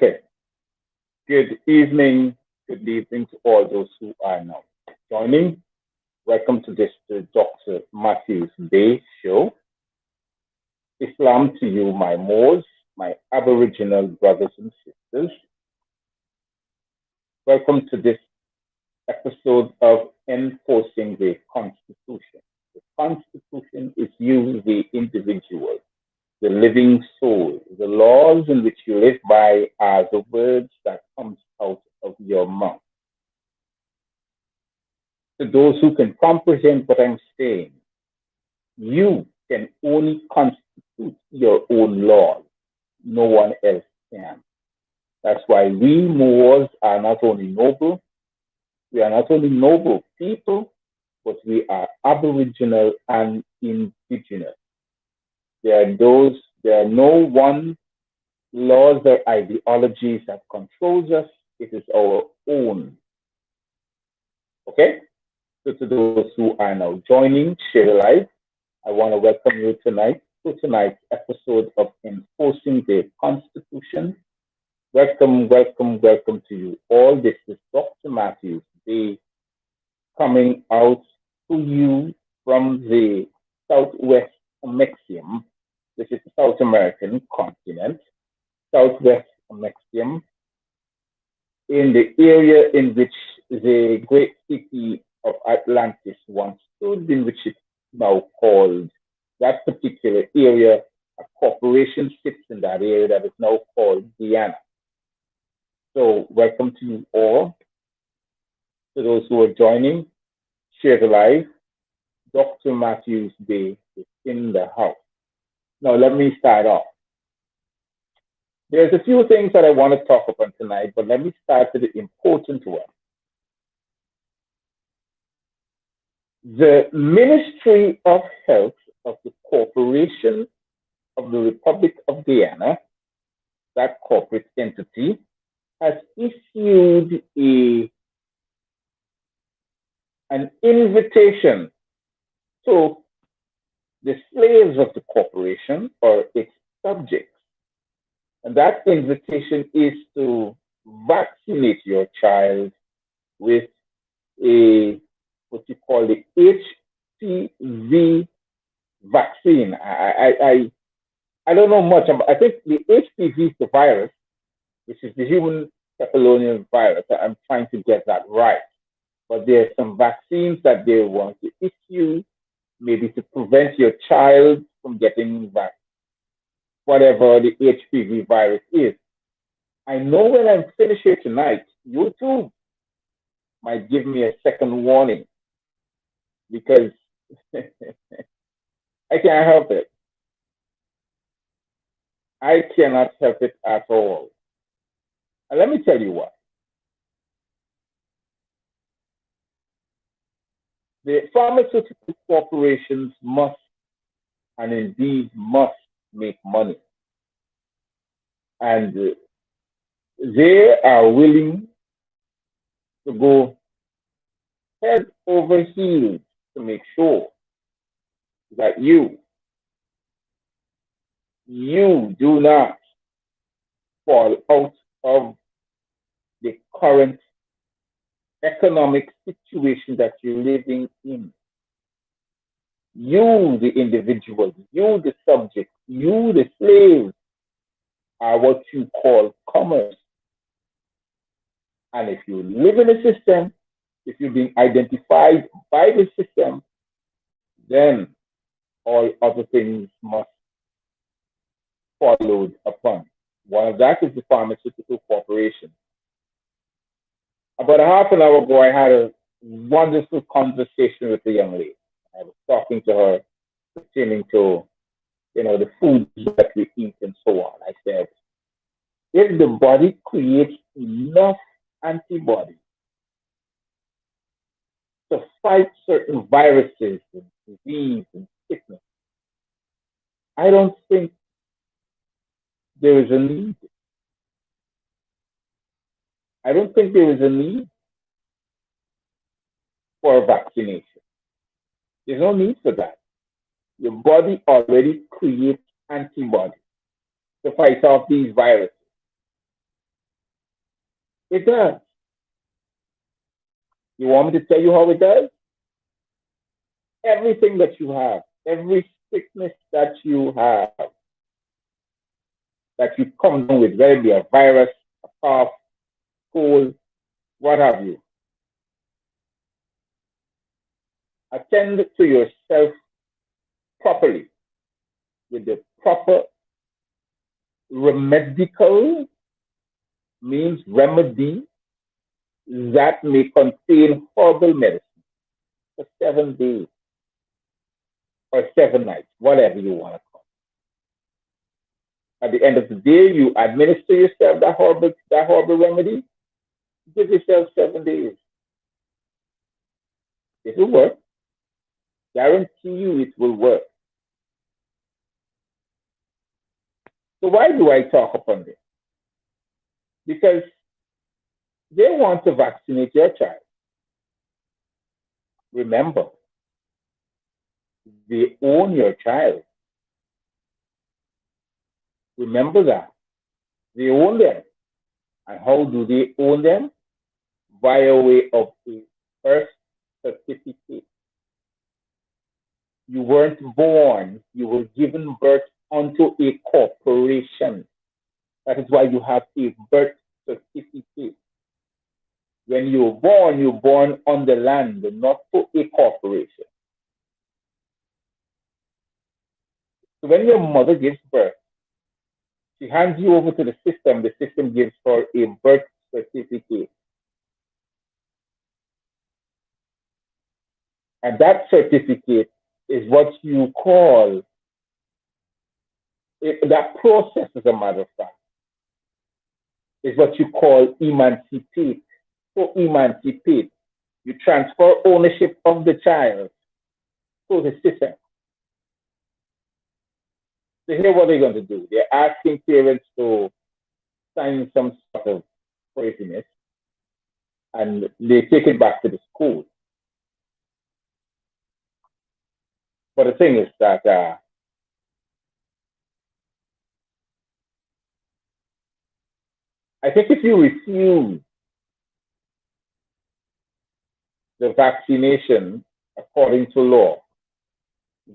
Okay. Good evening to all those who are now joining. Welcome to this Dr. Matthews-Bey show. Islam to you, my Moors, my Aboriginal brothers and sisters. Welcome to this episode of Enforcing the Constitution. The Constitution is you, the individual, the living soul. The laws in which you live by are the words that comes out of your mouth. To those who can comprehend what I'm saying, you can only constitute your own laws. No one else can. That's why we Moors are not only noble, we are not only noble people, but we are Aboriginal and Indigenous. There are no one laws or ideologies that controls us. It is our own. Okay? So to those who are now joining, share live. I want to welcome you tonight to tonight's episode of Enforcing the Constitution. Welcome to you all. This is Dr. Matthews-Bey coming out to you from the Southwest Mexium. This is the South American continent, Southwest Mexium, in the area in which the great city of Atlantis once stood, in which it's now called, that particular area, a corporation sits in that area that is now called Guyana. So welcome to you all. To those who are joining, share the live. Dr. Matthews-Bey is in the house. Now let me start off. There's a few things that I want to talk about tonight, but let me start with the important one. The Ministry of Health of the Corporation of the Republic of Guyana, that corporate entity, has issued an invitation to the slaves of the corporation or its subjects. And that invitation is to vaccinate your child with what you call the HPV vaccine. I don't know much about. I think the HPV is the virus, which is the human papilloma virus. I'm trying to get that right. But there are some vaccines that they want to issue, maybe to prevent your child from getting whatever the HPV virus is. I know when I'm finished here tonight, YouTube might give me a second warning because I can't help it. I cannot help it at all. And let me tell you what. The pharmaceutical corporations must, and indeed must, make money. And they are willing to go head over heels to make sure that you do not fall out of the current economic situation that you're living in. You, the individual, you, the subject, you, the slave, are what you call commerce. And if you live in a system, if you're being identified by the system, then all other things must follow upon. One of that is the pharmaceutical corporation. About a half an hour ago, I had a wonderful conversation with a young lady. I was talking to her pertaining to, the foods that we eat and so on. I said, if the body creates enough antibodies to fight certain viruses and disease and sickness, I don't think there is a need. I don't think there is a need for a vaccination. There's no need for that. Your body already creates antibodies to fight off these viruses. It does. You want me to tell you how it does? Everything that you have, every sickness that you have, that you come down with, whether it be a virus, a cough, cold, what have you, attend to yourself properly with the proper remedical means remedy that may contain herbal medicine for 7 days or 7 nights, whatever you want to call it. At the end of the day, you administer yourself that herbal remedy, give yourself 7 days. It will work. Guarantee you it will work. So why do I talk upon this? Because they want to vaccinate your child. Remember, they own your child. Remember that. They own them. And how do they own them? Via way of a birth certificate. You weren't born, you were given birth unto a corporation. That is why you have a birth certificate. When you're born on the land, not to a corporation. So when your mother gives birth, she hands you over to the system gives her a birth certificate. And that certificate is what you call, that process, as a matter of fact, is what you call emancipate. So emancipate, you transfer ownership of the child to the system. So here what they're going to do. They're asking parents to sign some sort of craziness and they take it back to the school. But the thing is that I think if you refuse the vaccination according to law,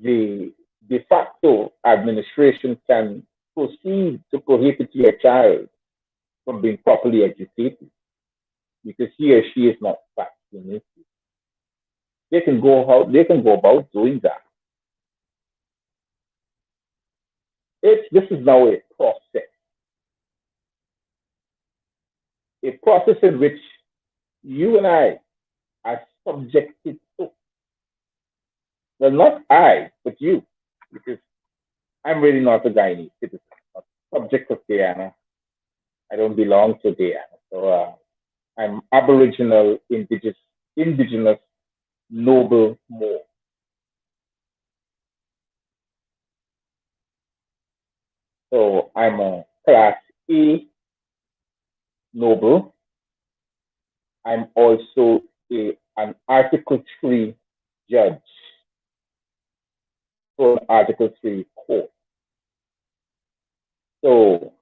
the de facto administration can proceed to prohibit your child from being properly educated because he or she is not vaccinated. They can go about doing that. This is now a process in which you and I are subjected to. Well, not I, but you, because I'm really not a Guyanese citizen, not subject of Guyana. I don't belong to Guyana. So I'm Aboriginal, indigenous, noble Moor. So I'm a class A noble. I'm also an Article 3 judge. So an Article 3 court. So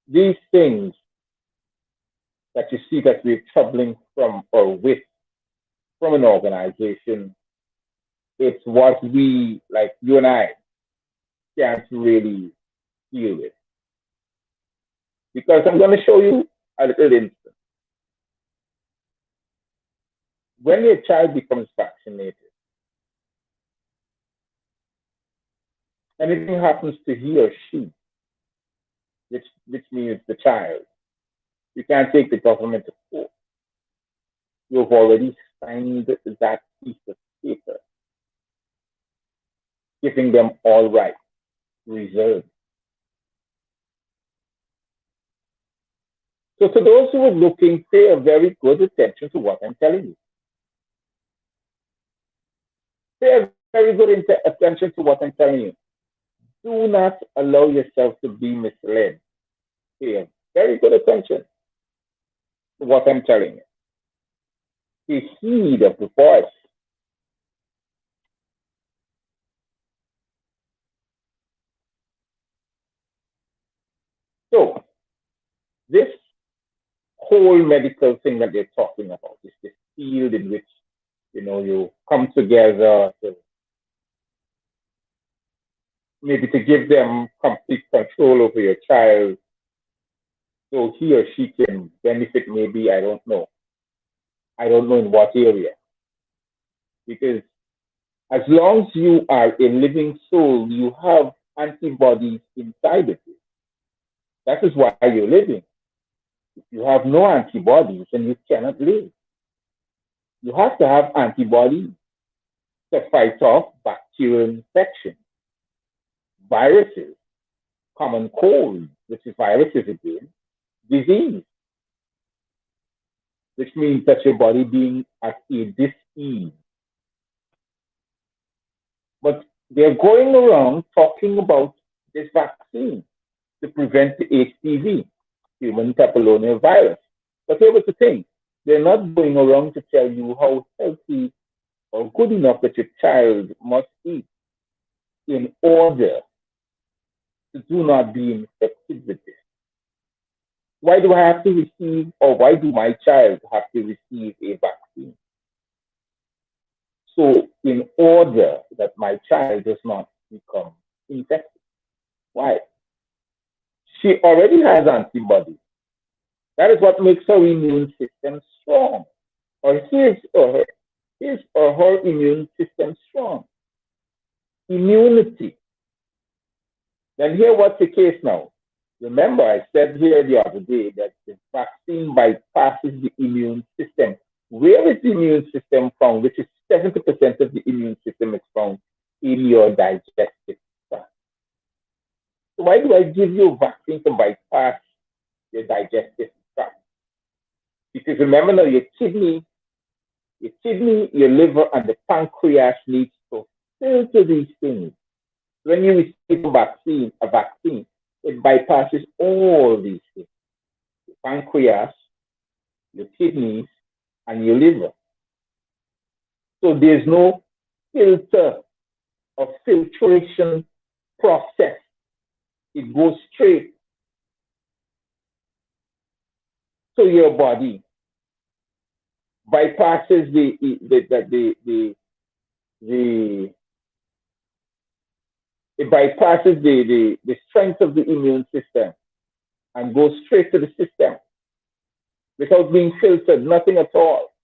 these things that you see that we're troubling from or with from an organization, it's what we, like you and I, can't really deal with. Because I'm going to show you a little instance. When your child becomes vaccinated, anything happens to he or she, which means the child, you can't take the government to court. You've already signed that piece of paper, giving them all rights reserved. So to those who are looking, pay a very good attention to what I'm telling you. Pay a very good attention to what I'm telling you. Do not allow yourself to be misled. Pay very good attention to what I'm telling you. The heed of the voice. So, this whole medical thing that they're talking about. It's this field in which, you come together to maybe to give them complete control over your child so he or she can benefit maybe, I don't know. I don't know in what area. Because as long as you are a living soul, you have antibodies inside of you. That is why you're living. If you have no antibodies, then you cannot live. You have to have antibodies to fight off bacterial infection, viruses, common cold, which is viruses again, disease, which means that your body being at a dis-ease. But they're going around talking about this vaccine to prevent the HPV, human papillomavirus. But here was the thing, they're not going around to tell you how healthy or good enough that your child must eat in order to do not be infected with this. Why do I have to receive, or why do my child have to receive a vaccine? So, in order that my child does not become infected. Why? She already has antibodies. That is what makes her immune system strong, or his or her immune system strong. Immunity. Then here, what's the case now? Remember, I said here the other day that the vaccine bypasses the immune system. Where is the immune system found? Which is 70% of the immune system is found in your digestive tract. So why do I give you a vaccine to bypass your digestive tract? Because remember now, your kidney, your liver, and the pancreas needs to filter these things. When you receive a vaccine, it bypasses all these things. The pancreas, your kidneys, and your liver. So there's no filter or filtration process. It goes straight to your body, bypasses it bypasses the strength of the immune system and goes straight to the system without being filtered, nothing at all.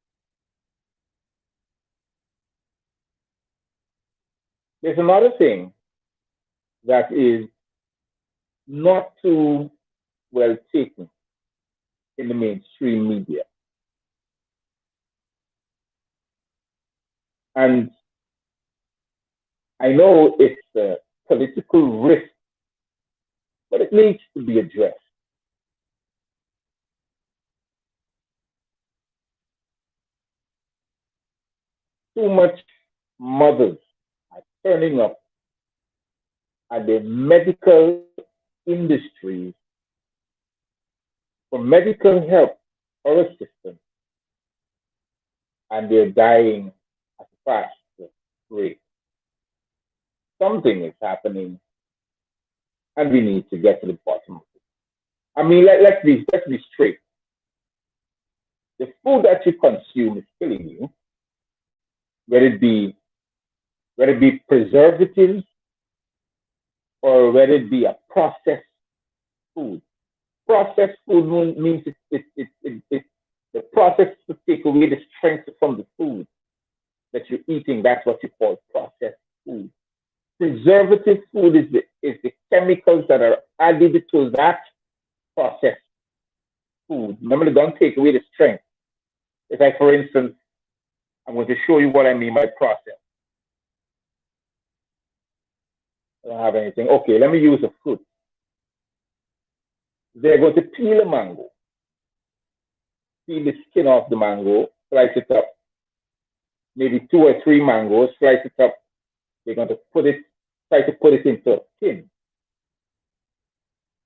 There's another thing that is not too well taken in the mainstream media. And I know it's a political risk, but it needs to be addressed. Too much mothers are turning up at the medical industries for medical help or assistance, and they're dying at a fast rate. Something is happening, and we need to get to the bottom of it. I mean, let's be straight. The food that you consume is killing you, whether it be preservatives or whether it be a processed food. Processed food means the process to take away the strength from the food that you're eating. That's what you call processed food. Preservative food is the chemicals that are added to that processed food. Remember, they don't take away the strength. It's like, for instance, I'm going to show you what I mean by process. I don't have anything. Okay, let me use a fruit. They're going to peel a mango, peel the skin off the mango, slice it up. Maybe 2 or 3 mangoes, slice it up. They're going to try to put it into a tin.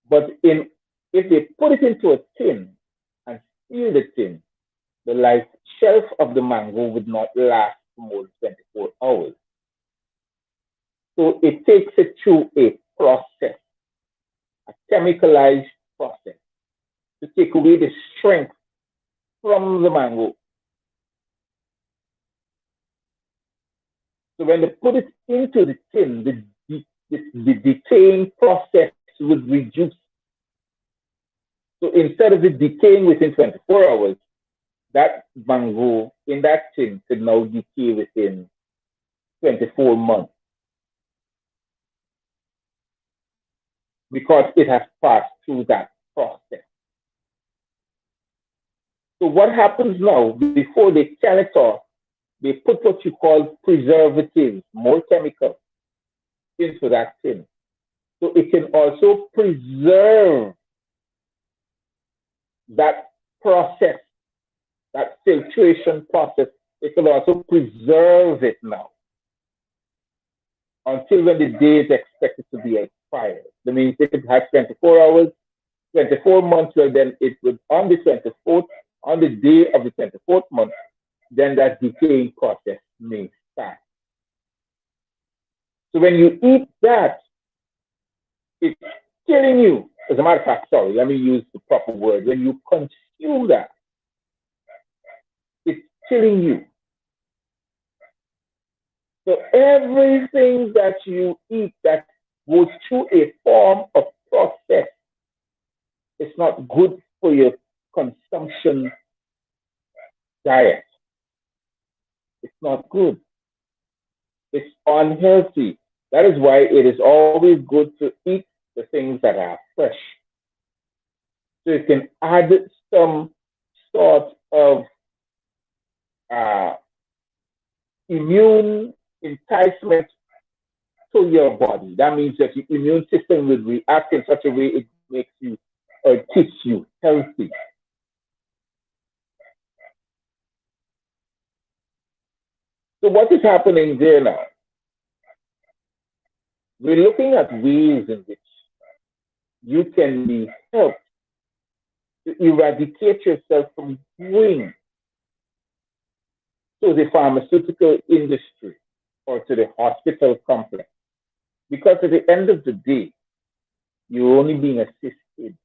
But if they put it into a tin and seal the tin, the life shelf of the mango would not last for more than 24 hours. So it takes it through a process, a chemicalized process, to take away the strength from the mango. So when they put it into the tin, the decaying process would reduce. So instead of it decaying within 24 hours, that mango in that tin could now decay within 24 months because it has passed through that process. So what happens now, before they can it off, they put what you call preservatives, more chemicals into that tin. So it can also preserve that process, that filtration process. It can also preserve it now until when the day is expected to be expired. That means if it has 24 hours, 24 months, well, then it would, on the 24th, on the day of the 24th month, then that decaying process may start. So when you eat that, it's killing you. As a matter of fact, sorry, let me use the proper word. When you consume that, it's killing you. So everything that you eat that goes through a form of process, it's not good for your consumption diet. It's not good. It's unhealthy. That is why it is always good to eat the things that are fresh. So you can add some sort of immune enticement to your body. That means that your immune system will react in such a way it makes you or keeps you healthy. So what is happening there now? We're looking at ways in which you can be helped to eradicate yourself from going to the pharmaceutical industry or to the hospital complex. Because at the end of the day, you're only being assisted.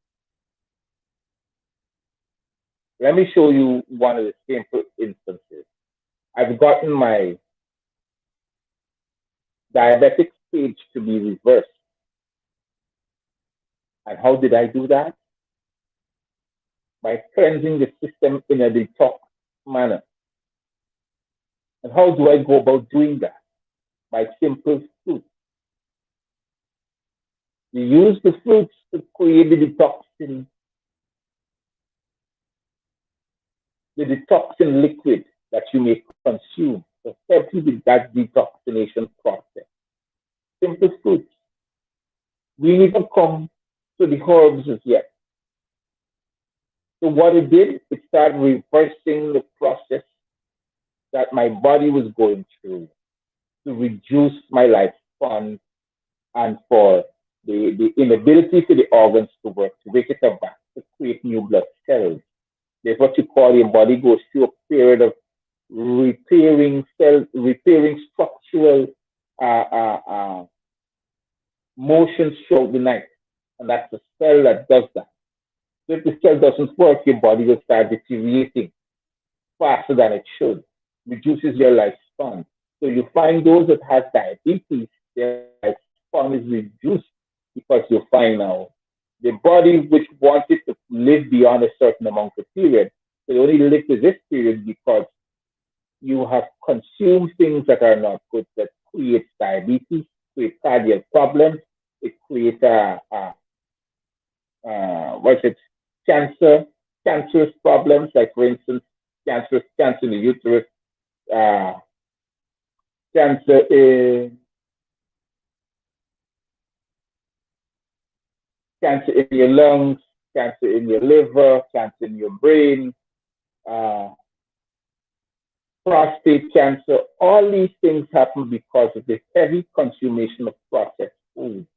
Let me show you one of the simple instances. I've gotten my diabetic stage to be reversed. And how did I do that? By cleansing the system in a detox manner. And how do I go about doing that? By simple fruits. You use the fruits to create the detoxin liquid that you may consume to help you with that detoxination process. Simple fruits. We need to come to the herbs as yet. So what it did, it started reversing the process that my body was going through to reduce my lifespan and for the inability for the organs to work, to wake it up back, to create new blood cells. There's what you call your body goes through a period of repairing structural motions throughout the night. And that's the cell that does that. So if the cell doesn't work, your body will start deteriorating faster than it should, reduces your lifespan. So you find those that have diabetes, their lifespan is reduced because you find now the body which wanted to live beyond a certain amount of period, they only live to this period because you have consumed things that are not good, that creates diabetes, create cardiac problems, it creates cancerous problems, like for instance, cancer in the uterus, uh, cancer in your lungs, cancer in your liver, cancer in your brain, uh, prostate cancer. All these things happen because of the heavy consumption of processed foods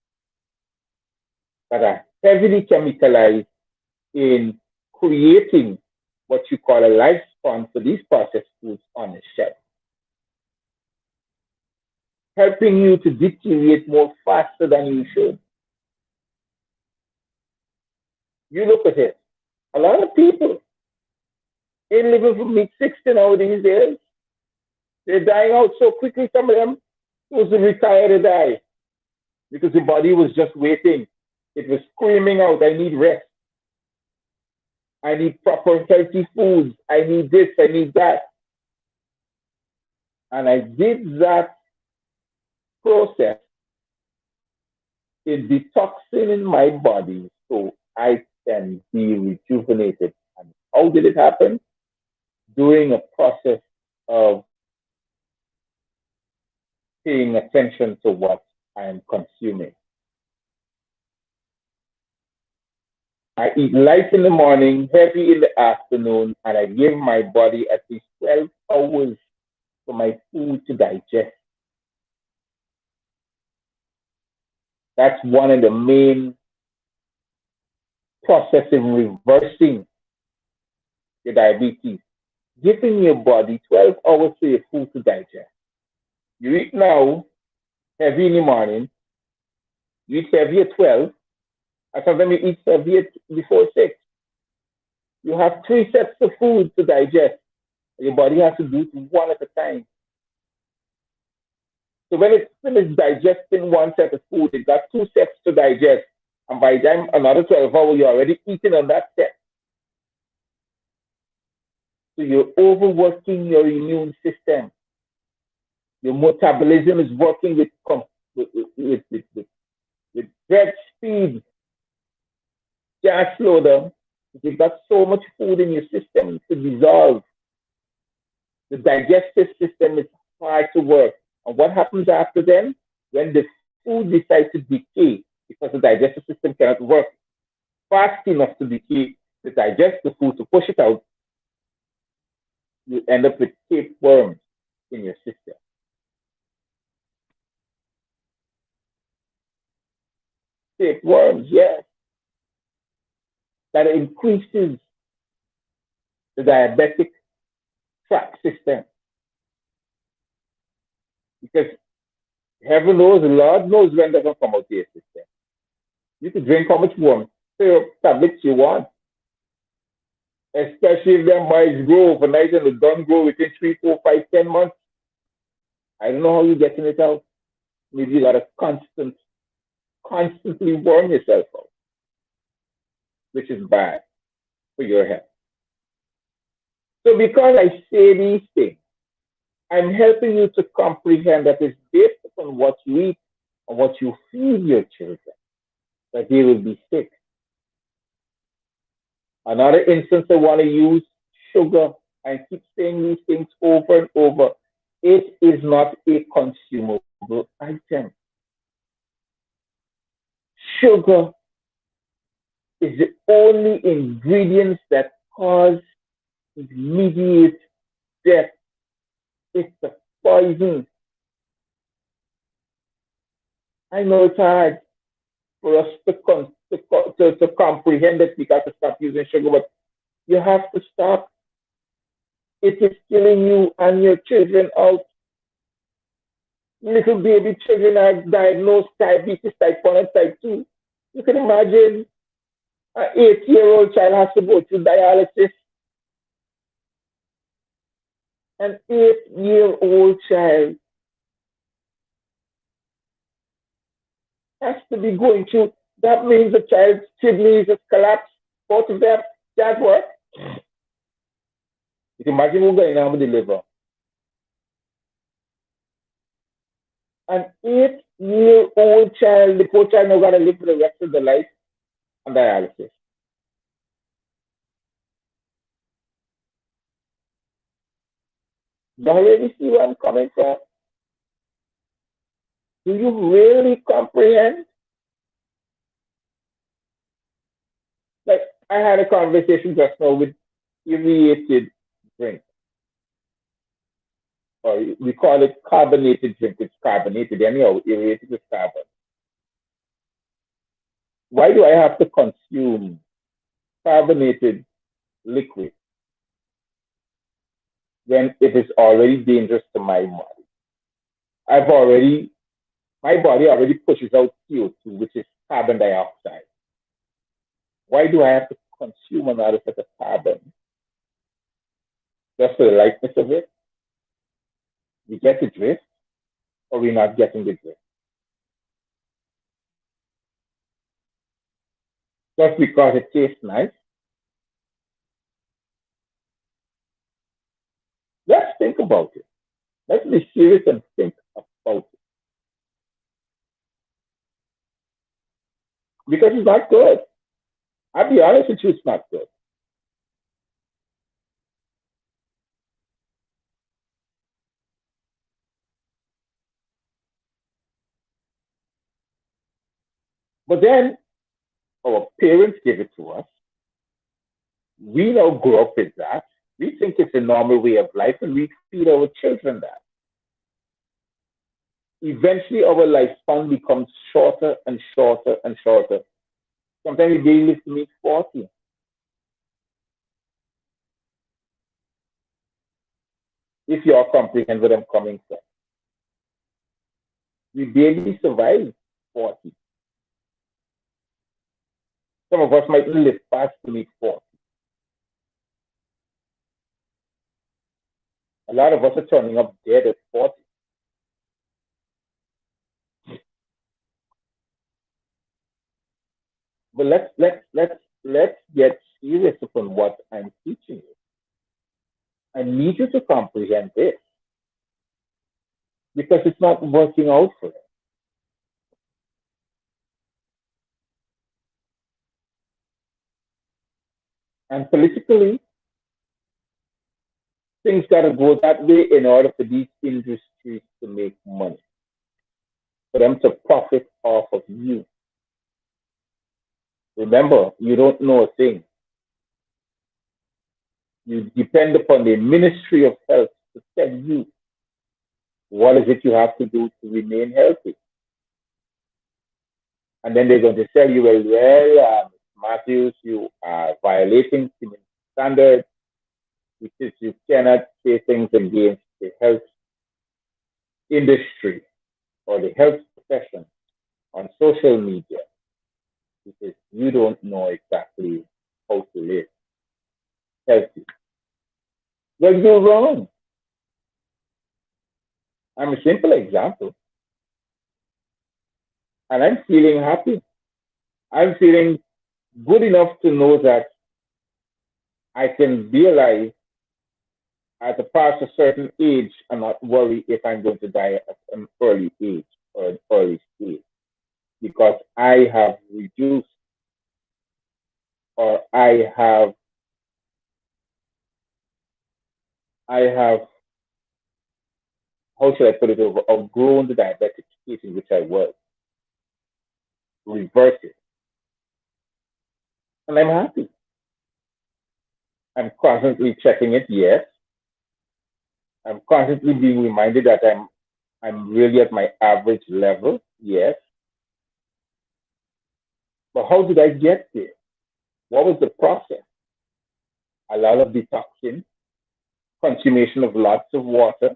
that are heavily chemicalized in creating what you call a lifespan for these processed foods on the shelf, helping you to deteriorate more faster than you should. You look at it. A lot of people Ain't living for me 60 now these days. They're dying out so quickly. Some of them supposed to retire to die because the body was just waiting. It was screaming out, I need rest. I need proper healthy foods. I need this. I need that. And I did that process in detoxing in my body so I can be rejuvenated. And how did it happen? During a process of paying attention to what I am consuming. I eat light in the morning, heavy in the afternoon, and I give my body at least 12 hours for my food to digest. That's one of the main processes in reversing your diabetes. Giving your body 12 hours for your food to digest. You eat now, heavy in the morning, you eat heavy at 12, and sometimes you eat heavy before 6. You have 3 sets of food to digest. Your body has to do it one at a time. So when it's finished digesting one set of food, it got 2 sets to digest. And by the time another 12 hours, you're already eating on that set. So you're overworking your immune system. Your metabolism is working with bread speed. Can't slow down. You've got so much food in your system to dissolve. The digestive system is hard to work. And what happens after then? When the food decides to decay, because the digestive system cannot work fast enough to decay, to digest the food, to push it out, you end up with tapeworms in your system. Tapeworms, yes. That increases the diabetic tract system. Because heaven knows, the Lord knows when they're going to come out of your system. You can drink how much warm syrup tablets you want. Especially if their mice grow overnight and they don't grow within 3, 4, 5, 10 months. I don't know how you're getting it out. Maybe you got to constantly warm yourself out, which is bad for your health. So because I say these things, I'm helping you to comprehend that it's based upon what you eat and what you feed your children, that they will be sick. Another instance I want to use sugar. I keep saying these things over and over. It is not a consumable item. Sugar is the only ingredient that cause immediate death. It's a poison. I know it's hard for us to comprehend it. We got to stop using sugar, but you have to stop. It is killing you and your children out. Little baby children are diagnosed diabetes type 1 and type 2. You can imagine an 8-year-old child has to go through dialysis. An 8-year-old child has to be going through. That means the child's kidneys has collapsed. Both of them can't work. You can imagine what's going on with the liver. An 8-year-old child, the poor child now got to live for the rest of their life on dialysis. Do you already see where I'm coming from? Do you really comprehend? Like, I had a conversation just now with aerated drink. Or we call it carbonated drink. It's carbonated. Anyhow, aerated with carbon. Why do I have to consume carbonated liquid when it is already dangerous to my body? My body already pushes out CO2, which is carbon dioxide. Why do I have to consume another set of carbon just for the lightness of it. We get the drift, or we're not getting the drift. Just because it tastes nice. Let's think about it. Let's be serious and think about it. Because it's not good. I'll be honest with you, it's not good. But then our parents give it to us. We now grow up with that. We think it's a normal way of life, and we feed our children that. Eventually, our lifespan becomes shorter and shorter and shorter. Sometimes they live to meet 40. If you comprehend where I'm coming from, we barely survive 40. Some of us might live past to meet 40. A lot of us are turning up dead at 40. But let's get serious upon what I'm teaching you. I need you to comprehend this because it's not working out for us. And politically, things got to go that way in order for these industries to make money, for them to profit off of you. Remember, you don't know a thing. You depend upon the Ministry of Health to tell you what is it you have to do to remain healthy. And then they're going to tell you, well, Matthews, you are violating human standards, which is you cannot say things against the health industry or the health profession on social media because you don't know exactly how to live healthy. Well, you're wrong. I'm a simple example. And I'm feeling happy. I'm feeling good enough to know that I can be alive at a past a certain age and not worry if I'm going to die at an early age or an early stage because I have reduced or I have how should I put it over outgrown the diabetic state in which I was. Reverse it. And I'm happy. I'm constantly checking it, yes. I'm constantly being reminded that I'm really at my average level, yes. But how did I get there? What was the process? A lot of detoxing, consumption of lots of water,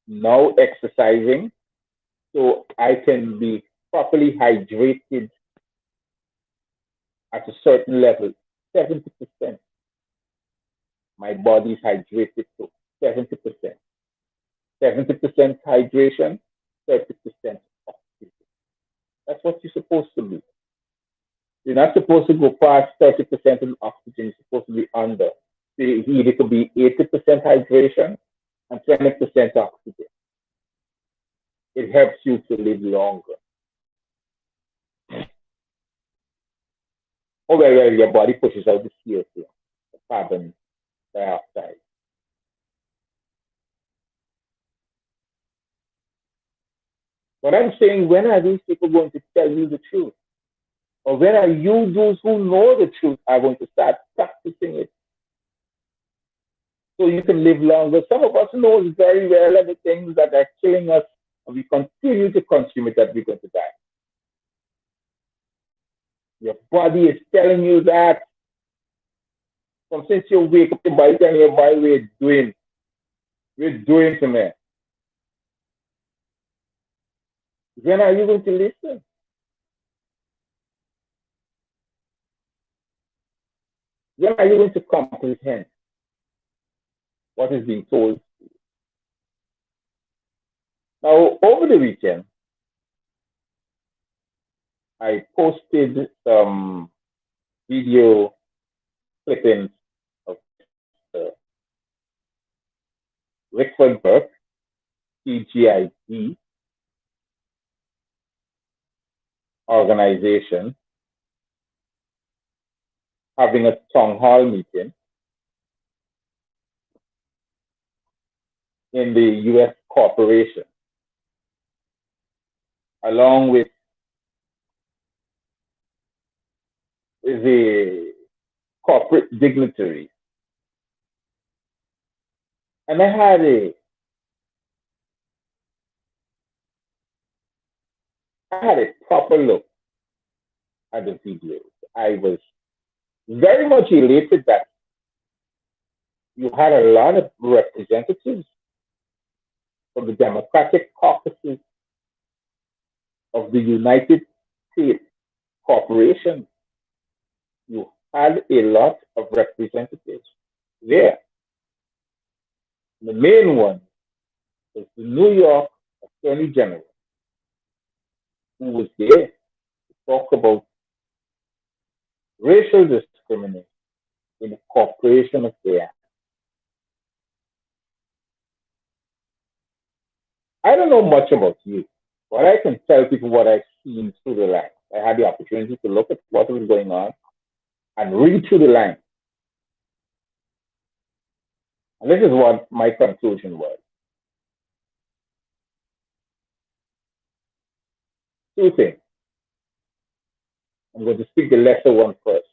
now exercising, so I can be properly hydrated at a certain level, 70%. My body is hydrated to 70%. 70% hydration, 30% oxygen. That's what you're supposed to be. You're not supposed to go past 30% in oxygen. You're supposed to be under. So it either could be 80% hydration and 20% oxygen. It helps you to live longer. Oh, well, your body pushes out the CO2, the carbon dioxide. But I'm saying, when are these people going to tell you the truth? Or when are you, those who know the truth, are going to start practicing it? So you can live longer. Some of us know very well the things that are killing us, and we continue to consume it, that we're going to die. Your body is telling you that. From since you wake up, your body telling your body, we're doing to me. When are you going to listen? When are you going to comprehend? what is being told. Now, over the weekend, I posted some video clippings of the Rickford Burke, CGID organization, having a town hall meeting in the U.S. corporation, along with the corporate dignitaries. And I had a proper look at the videos. I was very much elated that you had a lot of representatives from the Democratic caucuses of the United States Corporation. You had a lot of representatives there. The main one was the New York Attorney General, who was there to talk about racial discrimination in the corporation of there. I don't know much about you, but I can tell people what I've seen through the lines. I had the opportunity to look at what was going on and read through the lines. And this is what my conclusion was. Two things. I'm going to speak the lesser one first.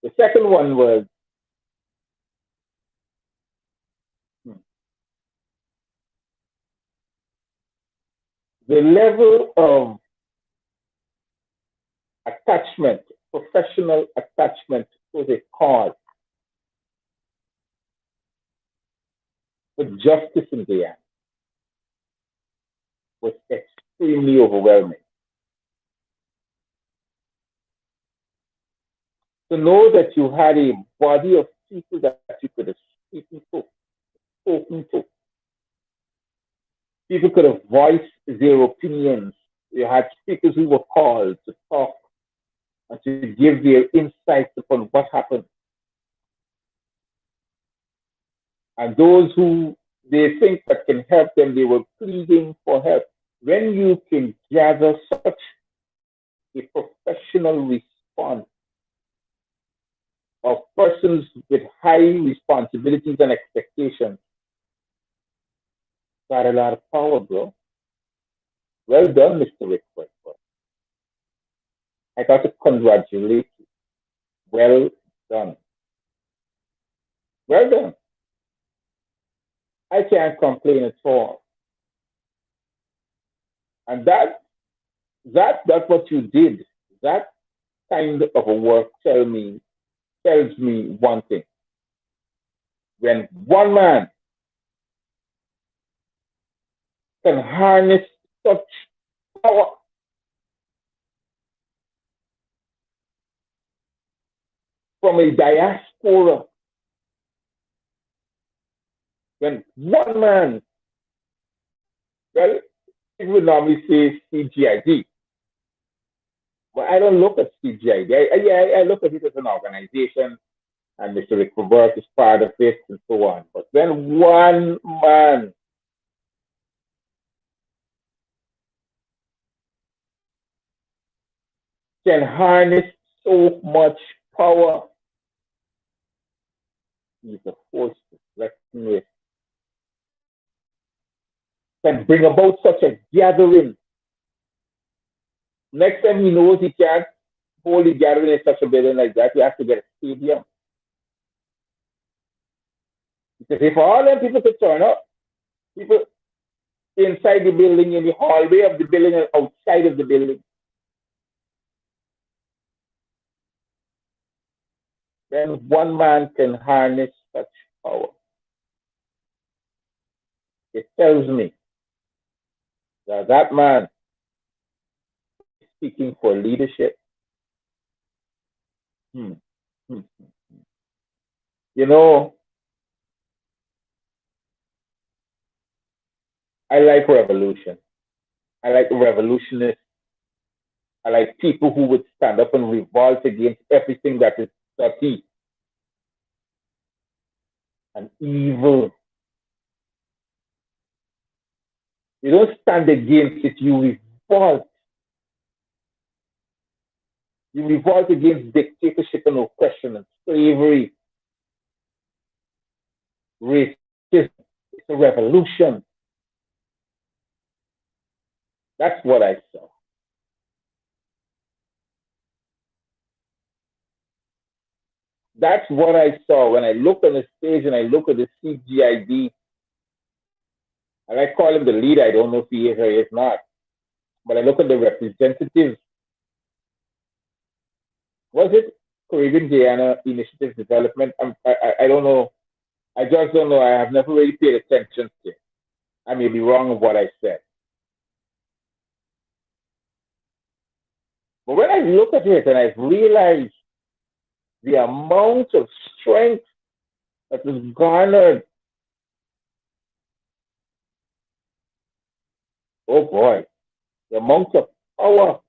The second one was the level of attachment, professional attachment to the cause for justice in the end was extremely overwhelming. To know that you had a body of people that you could have spoken to. People could have voiced their opinions. You had speakers who were called to talk and to give their insights upon what happened. And those who they think that can help them, they were pleading for help. When you can gather such a professional response of persons with high responsibilities and expectations, got a lot of power, bro. Well done, Mr. Rickford. I got to congratulate you. Well done. Well done. I can't complain at all. And that's what you did. That kind of a work tells me one thing. When one man can harness such power from a diaspora, when one man, well, people would normally say CGID, but I don't look at CGID. I look at it as an organization, and Mr. Rick Robert is part of it, and so on. But when one man can harness so much power, he's a force to reckon with. Can bring about such a gathering. Next time he knows he can't hold a gathering in such a building like that, he has to get a stadium. Because if all them people could turn up, people inside the building, in the hallway of the building, and outside of the building, then one man can harness such power. It tells me that that man is speaking for leadership. Hmm. Hmm. You know, I like revolution. I like revolutionists. I like people who would stand up and revolt against everything that is dirty and evil. You don't stand against it, you revolt. You revolt against dictatorship and oppression and slavery, racism. It's a revolution. That's what I saw. That's what I saw when I look on the stage and I look at the CGID. And I call him the leader. I don't know if he is or he is not. But I look at the representatives. Was it Caribbean Guyana Initiative Development? I don't know. I just don't know. I have never really paid attention to it. I may be wrong of what I said. But when I look at it and I realize the amount of strength that was garnered, oh boy, the amount of power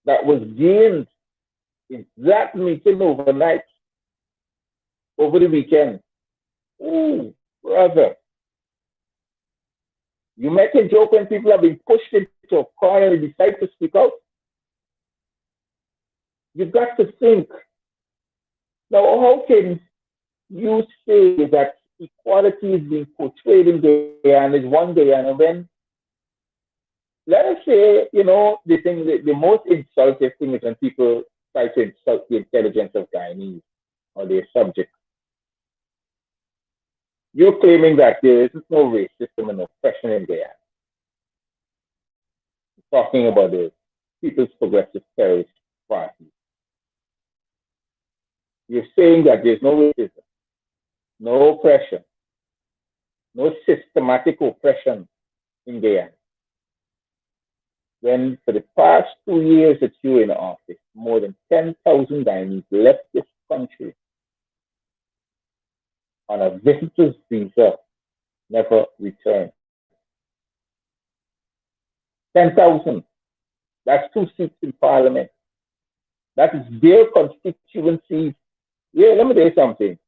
that was gained in that meeting overnight, over the weekend. Ooh, brother. You make a joke when people have been pushed into a corner and decide to speak out. You've got to think. Now, how can you say that equality is being portrayed in Guyana is one Guyana when, let us say, the thing, the most insulting thing is when people try to insult the intelligence of Guyanese or their subjects. You're claiming that there is no racism and oppression in Guyana. Talking about the People's Progressive Terrorist Party. You're saying that there's no racism, no oppression, no systematic oppression in Guyana. When for the past 2 years that you're in office, more than 10,000 Guyanese left this country on a visitor's visa, never returned. 10,000. That's 2 seats in parliament. That is their constituencies. Yeah, let me tell you something.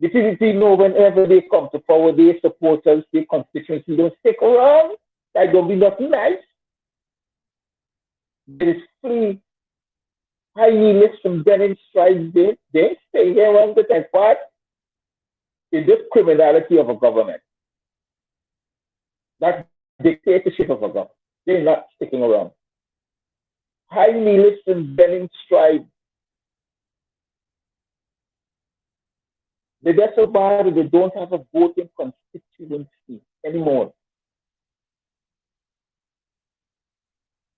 The PDP know whenever they come to power, their supporters, their constituency don't stick around. That don't be nothing nice. There is free high lists from Dennis Strides. They stay here on the take part in this criminality of a government. That dictatorship of a government. They're not sticking around. High lists from Dennis Strides. They're so bad that they don't have a voting constituency anymore.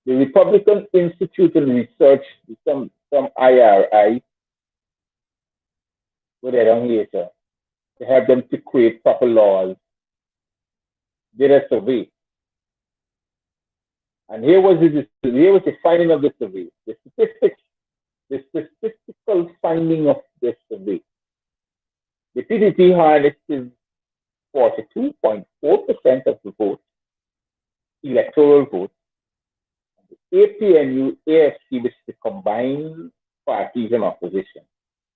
The Republican Institute and Research, some IRI, where they don't hear it, they have them to create proper laws. Did a survey. And here was the finding of the survey. The statistical finding of this survey. The PDP harnesses 42.4% of the vote, electoral vote. The APNU, AFC, which is the combined parties in opposition,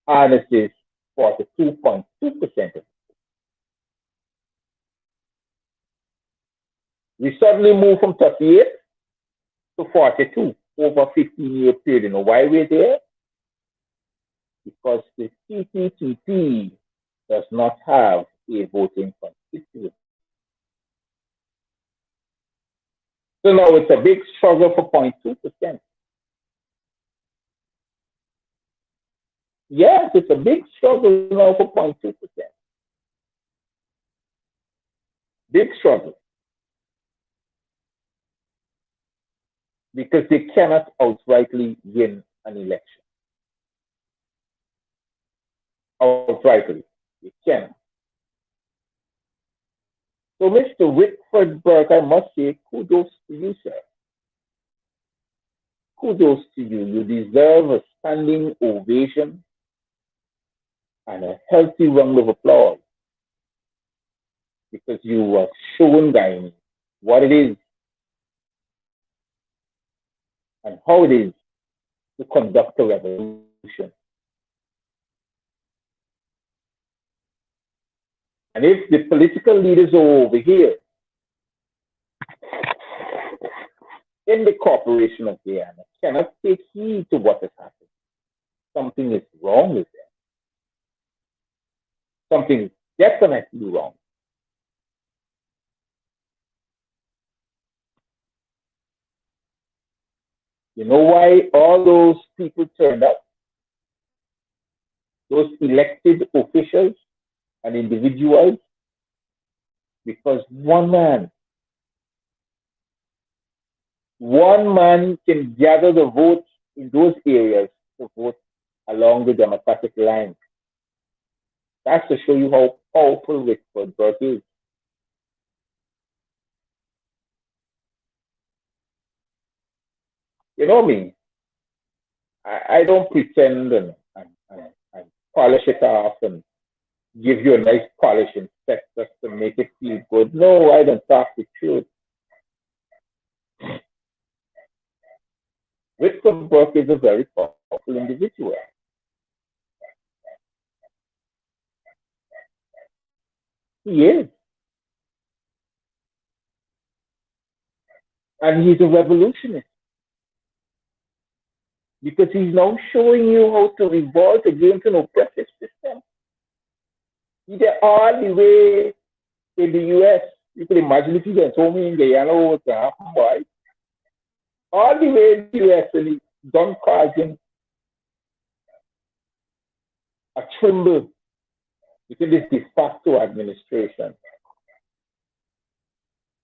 harnesses 42.2% of the vote. We suddenly moved from 38 to 42 over a 15-year period. You know why we're there? Because the CPTP does not have a voting constituency. So now it's a big struggle for 0.2%. Yes, it's a big struggle now for 0.2%. Big struggle. Because they cannot outrightly win an election. Outrightly. They cannot. So, Mr. Whitford Burke, I must say, kudos to you, sir. Kudos to you. You deserve a standing ovation and a healthy round of applause. because you are showing them what it is and how it is to conduct a revolution. And if the political leaders are over here in the corporation of Guyana cannot take heed to what has happened, something is wrong with them. Something is definitely wrong. You know why all those people turned up? Those elected officials and individuals? Because one man can gather the votes in those areas to vote along the democratic line. That's to show you how powerful Richard Burke is. You know me, I don't pretend and polish it off and give you a nice polish and set just to make it feel good. No, I don't talk the truth. Richard Burke is a very powerful individual. He is. And he's a revolutionist. Because he's now showing you how to revolt against an oppressive system. He's all the way in the US. You can imagine if he had told me in Guyana what would happen, boy. All the way in the US, and he done causing a tremble within this de facto administration.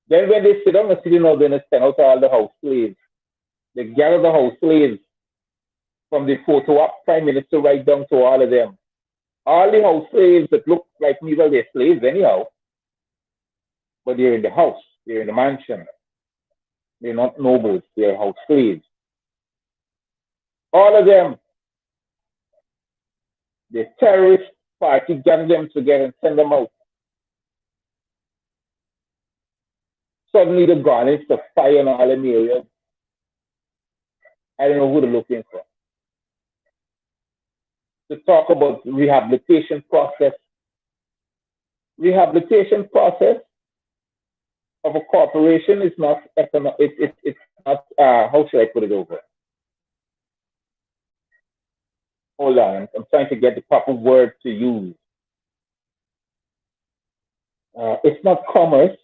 Then when they sit down and sitting out, then they send out all the house slaves. They gather the house slaves from the photo op prime minister right down to all of them. All the house slaves that look like me, well, they're slaves anyhow, but they're in the house, they're in the mansion. They're not nobles, they're house slaves. All of them, the terrorist party gather them together and send them out. Suddenly they're gone, it's the fire in all them areas. I don't know who they're looking for. To talk about rehabilitation process. Rehabilitation process of a corporation is not it's not how should I put it over? Hold on, I'm trying to get the proper word to use. It's not commerce.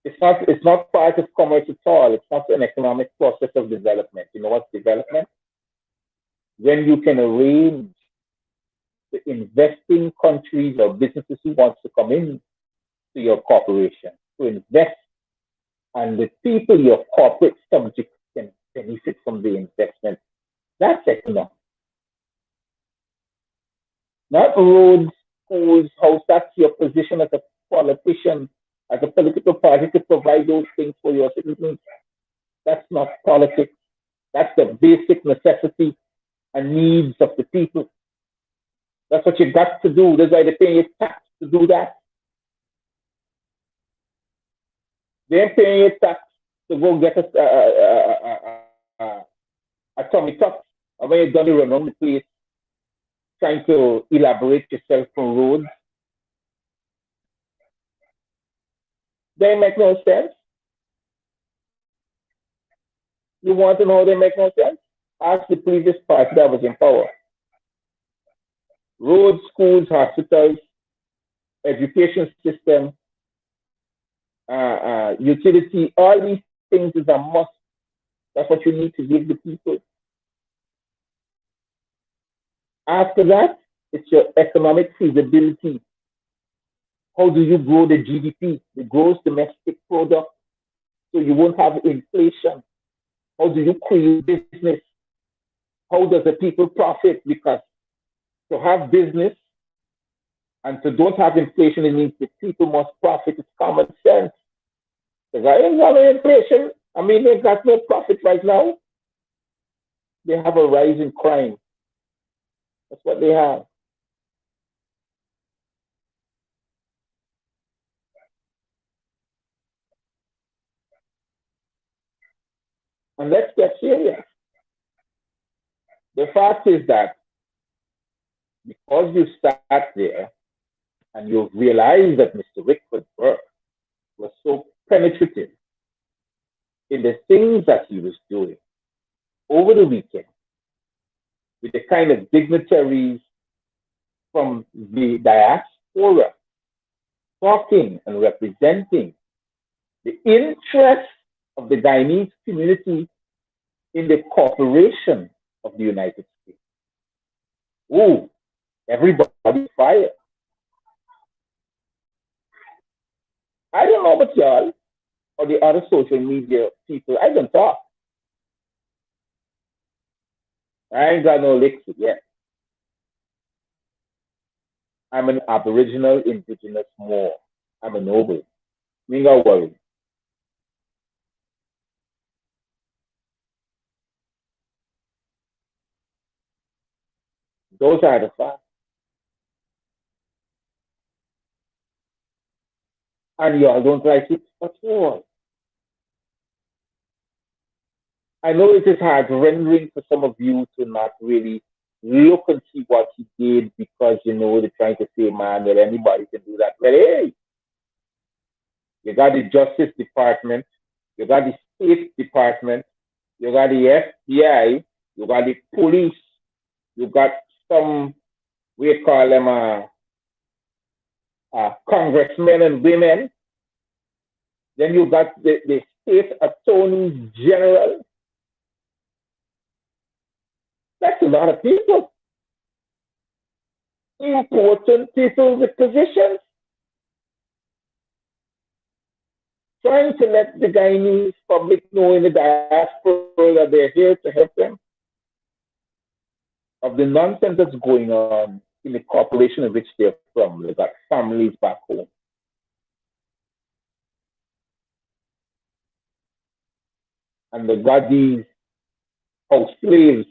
It's not part of commerce at all. It's not an economic process of development. You know what's development? When you can arrange the investing countries or businesses who wants to come in to your corporation to invest, and the people your corporate subjects can benefit from the investment. That's economic. Not roads, schools, house. That's your position as a politician, as a political party to provide those things for your citizens. That's not politics. That's the basic necessity and needs of the people. That's what you got to do. That's why they pay you tax to do that. They're paying you tax to go get a tummy tuck. And when you're done, you run on the place trying to elaborate yourself from roads. They make no sense. You want to know how they make no sense? Ask the previous party that was in power. Roads, schools, hospitals, education system, utility, all these things is a must. That's what you need to give the people. After that, it's your economic feasibility. How do you grow the GDP, the gross domestic product, so you won't have inflation? How do you create business? How does the people profit? Because to have business and to don't have inflation, it means the people must profit. It's common sense. Because I ain't got no inflation. I mean, they got no profit right now. They have a rise in crime. That's what they have. And let's get serious. The fact is that because you start there and you realize that Mr. Rickford Burke was so penetrative in the things that he was doing over the weekend with the kind of dignitaries from the diaspora talking and representing the interests of the Guyanese community in the corporation of the United States. Ooh, everybody fired. I don't know about y'all or the other social media people. I don't talk. I ain't got no licks yet. I'm an Aboriginal Indigenous Moor. I'm a noble. Me not worry. Those are the facts. And y'all don't like it at all. I know it is hard rendering for some of you to not really look and see what he did because, you know, they're trying to say, man, that anybody can do that. But hey, you got the Justice Department, you got the State Department, you got the FBI, you got the police, you got some, we call them congressmen and women. Then you got the state attorney general. That's a lot of people. Important people with positions. Trying to let the Guyanese public know in the diaspora that they're here to help them. Of the nonsense that's going on in the corporation in which they're from. They've got families back home. And they got these house slaves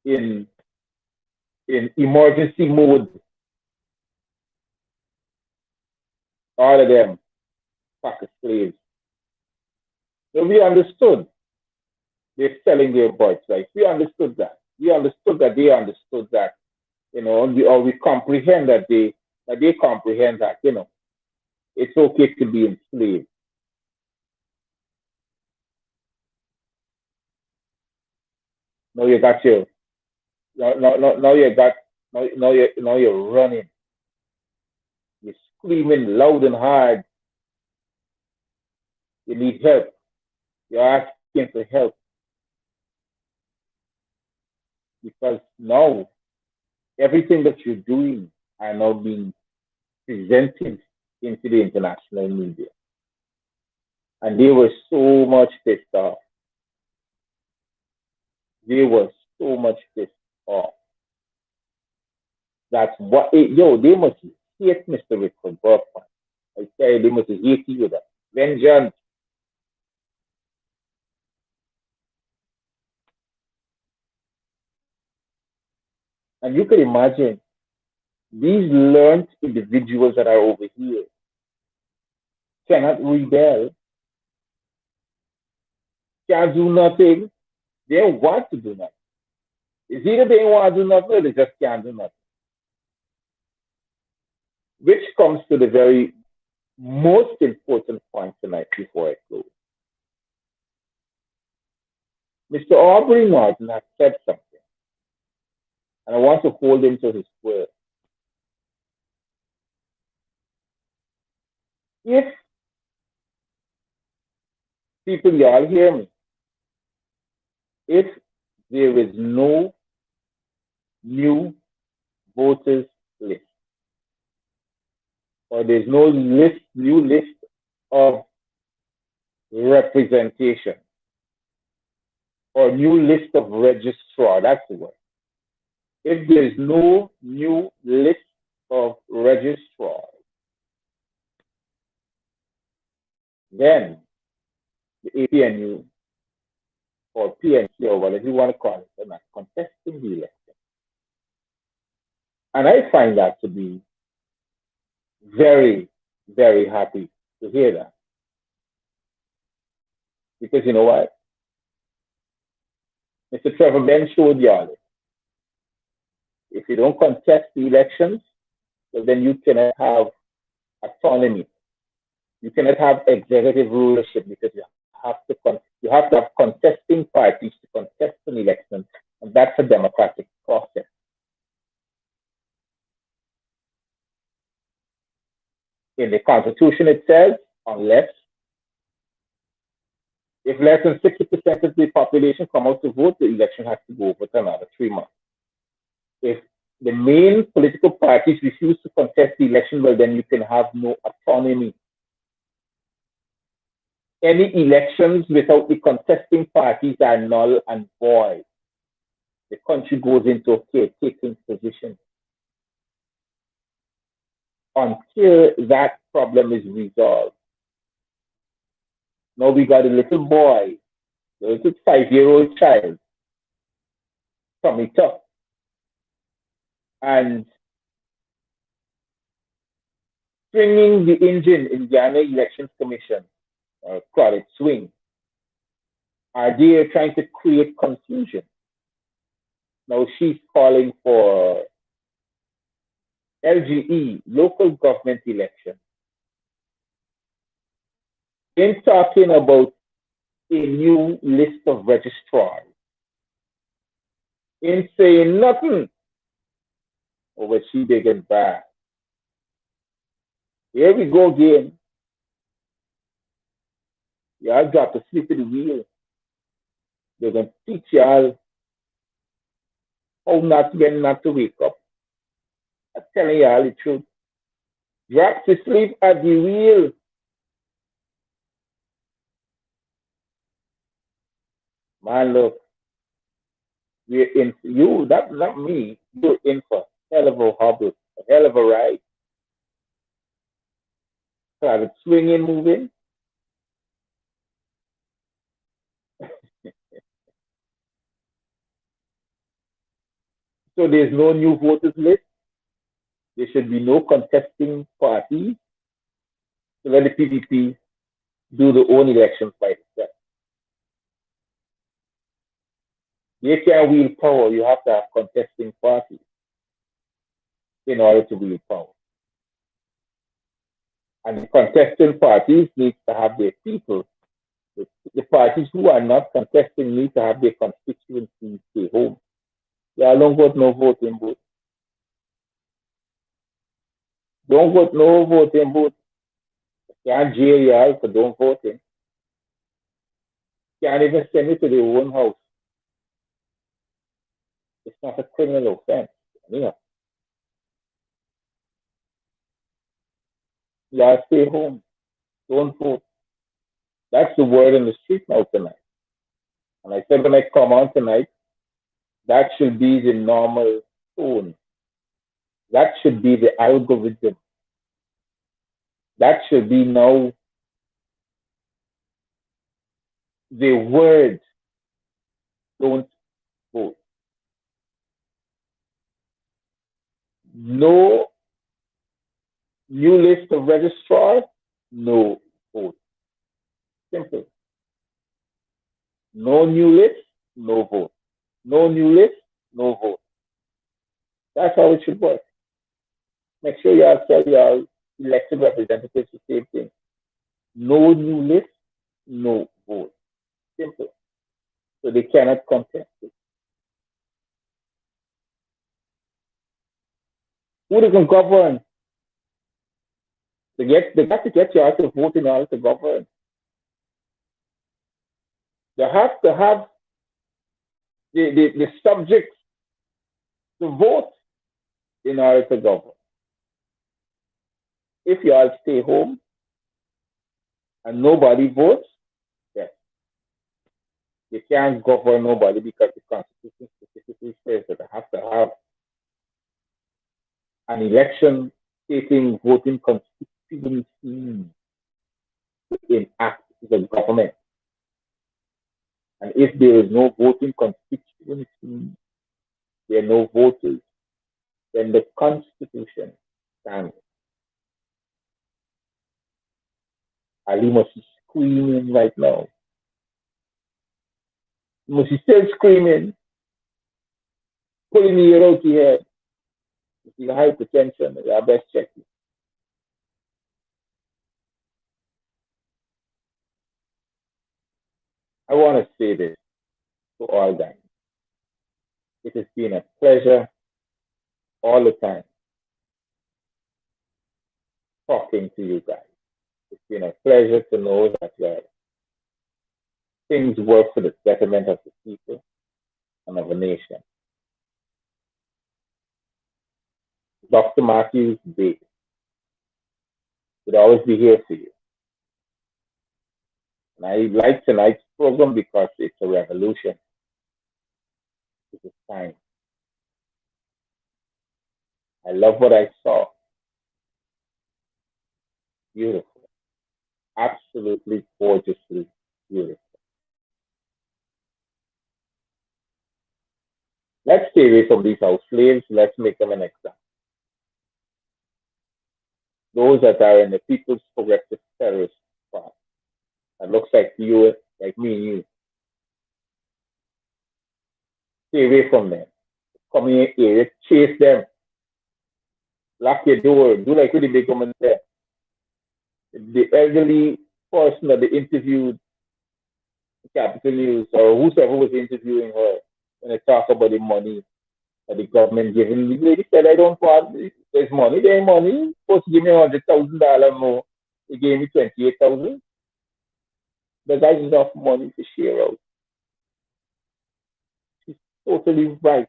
in emergency mode. All of them, pack of slaves. So we understood they're selling their birthright. We understood that. We understood that they understood that, you know, or we comprehend that they comprehend that, you know, it's okay to be enslaved. Now you got your now you got now you're running. You're screaming loud and hard. You need help. You're asking for help. Because now everything that you're doing are now being presented into the international media. And they were so much pissed off. They were so much pissed off. That's what they must hate Mr. Rickford Burke. I say they must hate you with that. Vengeance. And you can imagine these learned individuals that are over here cannot rebel, can't do nothing. They don't want to do nothing. It's either they want to do nothing or they just can't do nothing. Which comes to the very most important point tonight before I close. Mr. Aubrey Martin has said something, and I want to hold him to his word. If people, y'all hear me, if there is no new voters list, or there's no new list of representation, or new list of registrar, that's the word. If there's no new list of registrars, then the APNU or PNC or whatever you want to call it, they're not contesting the election. And I find that to be very, very happy to hear that. Because you know what? Mr. Trevor Ben showed y'all, if you don't contest the elections, well, then you cannot have autonomy. You cannot have executive rulership because you have to have contesting parties to contest an election, and that's a democratic process. In the Constitution, it says, unless if less than 60% of the population come out to vote, the election has to go over to another 3 months. If the main political parties refuse to contest the election, well, then you can have no autonomy. Any elections without the contesting parties are null and void. The country goes into a caretaking position until that problem is resolved. Now we got a little boy, a little 5-year-old child coming up and stringing the engine in Ghana Elections Commission, credit swing. Are they trying to create confusion? Now she's calling for LGE, local government election. In talking about a new list of registrars, in saying nothing over she big and bad. Here we go again. Y'all got to sleep at the wheel. They're going to teach y'all how not to wake up. I'm telling y'all the truth. Drop to sleep at the wheel. Man, look, we're in you, not me. You're in for a hell of a hobble, a hell of a ride. Started swinging, moving. So there's no new voters list. There should be no contesting parties. So let the PDP do their own elections by itself. You can't wield power. You have to have contesting parties in order to wield power. And the contesting parties need to have their people. The parties who are not contesting need to have their constituencies stay home. Yeah, don't vote no voting booth. Don't vote no voting booth. Can't jail you for don't voting. Can't even send you to their own house. It's not a criminal offense. Yeah. Yeah, stay home. Don't vote. That's the word in the street now tonight. And I said when I come on tonight, that should be the normal tone. That should be the algorithm. That should be now the word. Don't vote. No new list of registrars, no vote. Simple. No new list, no vote. No new list, no vote. That's how it should work. Make sure y'all tell y'all elected representatives the same thing. No new list, no vote. Simple. So they cannot contest it. Who they can govern? They got to get y'all to vote in order to govern. They have to have the subjects to vote in order to govern. If y'all stay home and nobody votes, yes, you can't govern nobody because the Constitution specifically says that they have to have an election stating voting constituency to enact the government. And if there is no voting constituency, there are no voters, then the Constitution stands. Ali must be screaming right now. She's still screaming, pulling the ear out your head. If you have hypertension, you best check it. I want to say this to all guys. It has been a pleasure all the time talking to you guys. It's been a pleasure to know that things work for the betterment of the people and of the nation. Dr. Matthews-Bey would always be here for you. And I like tonight's program because it's a revolution. It's time. I love what I saw. Beautiful. Absolutely gorgeously beautiful. Let's stay away from these house slaves. Let's make them an example. Those that are in the People's Progressive Terrorist Front. That looks like you, like me and you. Stay away from them. Come in your area, chase them. Lock your door. Do like what the big woman said. The elderly person that they interviewed Capital News or whoever was interviewing her when they talk about the money that the government giving. The lady said, I don't want there's money, there ain't money. Supposed to give me $100,000 more. They gave me 28,000. But that's enough money to share out. She's totally right.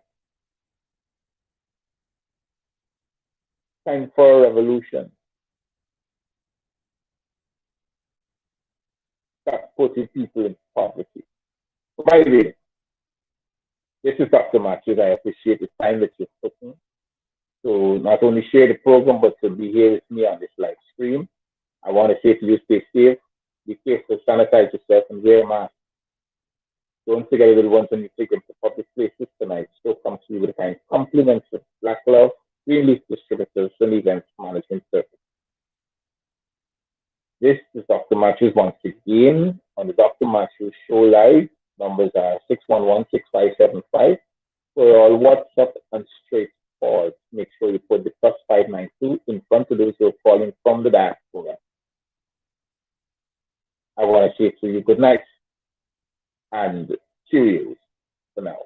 Time for a revolution. Stop putting people in poverty. By the way, this is Dr. Matthews. I appreciate the time that you're putting to not only share the program, but to be here with me on this live stream. I want to say to you, stay safe, be careful, sanitize yourself, and wear a mask. Don't forget little ones when you take them to public places tonight. Still come to you with a kind compliments of Black Love, Greenleaf Distributors, and Events Management Service. This is Dr. Matthews once again on the Dr. Matthews Show Live. Numbers are 611-6575. For all WhatsApp and straight calls, make sure you put the +592 in front of those who are calling from the diaspora. I want to say to you good night and cheerios for now.